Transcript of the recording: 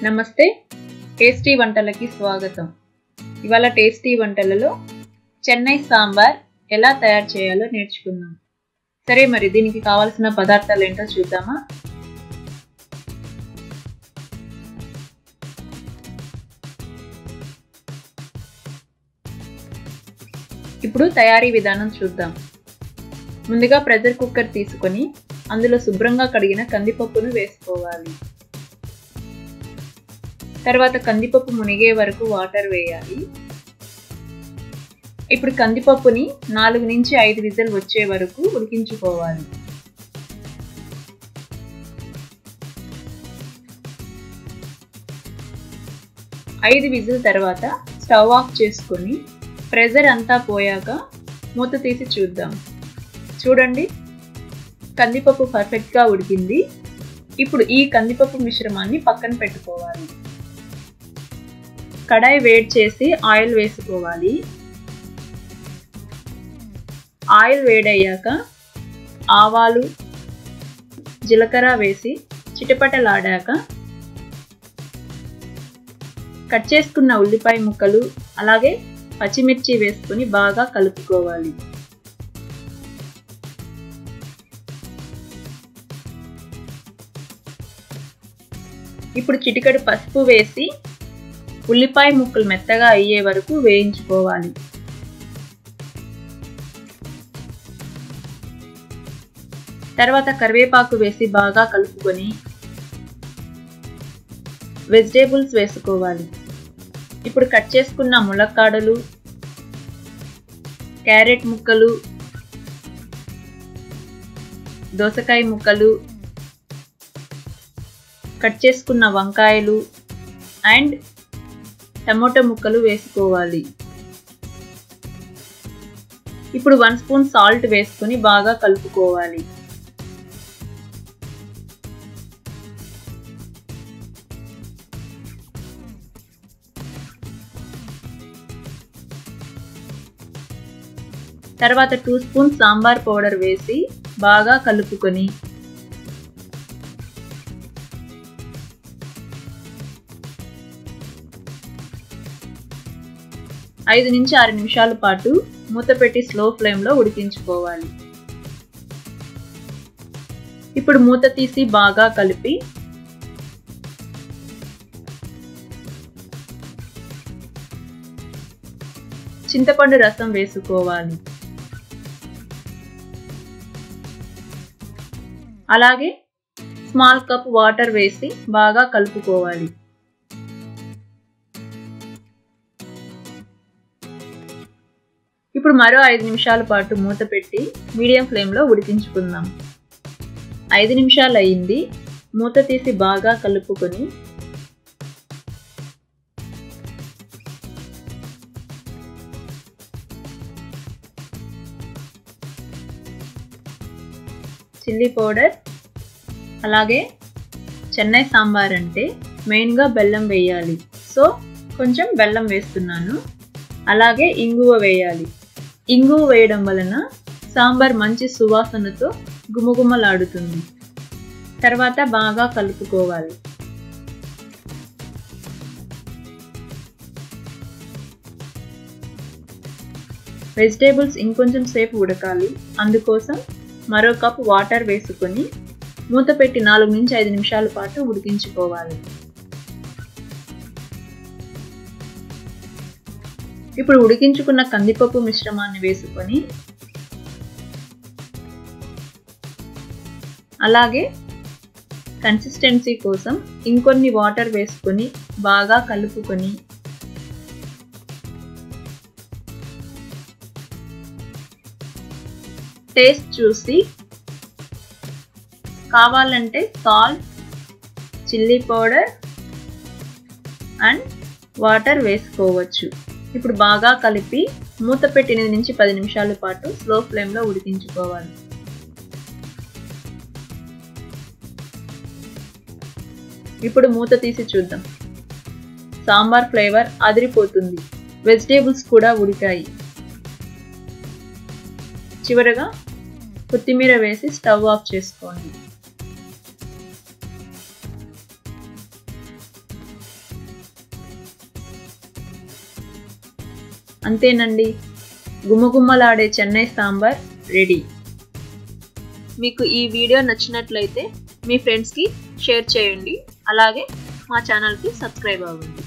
నమస్తే, టేస్టీ వంటలకి స్వాగతం. ఇవాళ టేస్టీ వంటలలో చెన్నై సాంబార్ ఎలా తయారు చేయాలో నేర్చుకుందాం. సరే, మరి దీనికి కావాల్సిన పదార్థాలు ఏంటో చూద్దామా? ఇప్పుడు తయారీ విధానం చూద్దాం. ముందుగా ప్రెషర్ కుక్కర్ తీసుకొని అందులో శుభ్రంగా కడిగిన కందిపప్పును వేసుకోవాలి. తర్వాత కందిపప్పు మునిగే వరకు వాటర్ వేయాలి. ఇప్పుడు కందిపప్పుని 4 నుంచి 5 విజిల్ వచ్చే వరకు ఉడికించుకోవాలి. ఐదు విజిల్ తర్వాత స్టవ్ ఆఫ్ చేసుకొని ప్రెషర్ అంతా పోయాక మూత తీసి చూద్దాం. చూడండి, కందిపప్పు పర్ఫెక్ట్గా ఉడికింది. ఇప్పుడు ఈ కందిపప్పు మిశ్రమాన్ని పక్కన పెట్టుకోవాలి. కడాయి వేడి చేసి ఆయిల్ వేసుకోవాలి. ఆయిల్ వేడయ్యాక ఆవాలు, జీలకర్ర వేసి చిటపటలాడాక కట్ చేసుకున్న ఉల్లిపాయ ముక్కలు అలాగే పచ్చిమిర్చి వేసుకొని బాగా కలుపుకోవాలి. ఇప్పుడు చిటికెడు పసుపు వేసి ఉల్లిపాయ ముక్కలు మెత్తగా అయ్యే వరకు వేయించుకోవాలి. తర్వాత కరివేపాకు వేసి బాగా కలుపుకొని వెజిటేబుల్స్ వేసుకోవాలి. ఇప్పుడు కట్ చేసుకున్న ములక్కాడలు, క్యారెట్ ముక్కలు, దోసకాయ ముక్కలు, కట్ చేసుకున్న వంకాయలు అండ్ టమోటా ముక్కలు వేసుకోవాలి. ఇప్పుడు 1 స్పూన్ సాల్ట్ వేసుకొని బాగా కలుపుకోవాలి. తర్వాత 2 స్పూన్ సాంబార్ పౌడర్ వేసి బాగా కలుపుకొని ఐదు నుంచి 6 నిమిషాల పాటు మూత పెట్టి స్లో ఫ్లేమ్లో ఉడికించుకోవాలి. ఇప్పుడు మూత తీసి బాగా కలిపి చింతపండు రసం వేసుకోవాలి. అలాగే స్మాల్ కప్ వాటర్ వేసి బాగా కలుపుకోవాలి. ఇప్పుడు మరో 5 నిమిషాల పాటు మూత పెట్టి మీడియం ఫ్లేమ్లో ఉడికించుకుందాం. 5 నిమిషాలు అయింది. మూత తీసి బాగా కలుపుకొని చిల్లీ పౌడర్ అలాగే చెన్నై సాంబార్ అంటే మెయిన్గా బెల్లం వేయాలి. సో కొంచెం బెల్లం వేస్తున్నాను. అలాగే ఇంగువ వేయాలి. ఇంగువ వేయడం వలన సాంబార్ మంచి సువాసనతో గుమగుమలాడుతుంది. తర్వాత బాగా కలుపుకోవాలి. వెజిటేబుల్స్ ఇంకొంచెం సేపు ఉడకాలి. అందుకోసం మరో కప్ వాటర్ వేసుకొని మూత పెట్టి 4 నుంచి 5 నిమిషాల పాటు ఉడికించుకోవాలి. ఇప్పుడు ఉడికించుకున్న కందిపప్పు మిశ్రమాన్ని వేసుకొని అలాగే కన్సిస్టెన్సీ కోసం ఇంకొన్ని వాటర్ వేసుకొని బాగా కలుపుకొని టేస్ట్ చూసి కావాలంటే salt, chilli powder and water వేసుకోవచ్చు. ఇప్పుడు బాగా కలిపి మూత పెట్టి 8 నుంచి 10 నిమిషాల పాటు స్లో ఫ్లేమ్లో ఉడికించుకోవాలి. ఇప్పుడు మూత తీసి చూద్దాం. సాంబార్ ఫ్లేవర్ అదిరిపోతుంది. వెజిటేబుల్స్ కూడా ఉడికాయి. చివరగా కొత్తిమీర వేసి స్టవ్ ఆఫ్ చేసుకోండి. అంతేనండి, గుమగుమలాడే చెన్నై సాంబార్ రెడీ. మీకు ఈ వీడియో నచ్చినట్లయితే మీ ఫ్రెండ్స్కి షేర్ చేయండి. అలాగే మా ఛానల్కి సబ్స్క్రైబ్ అవ్వండి.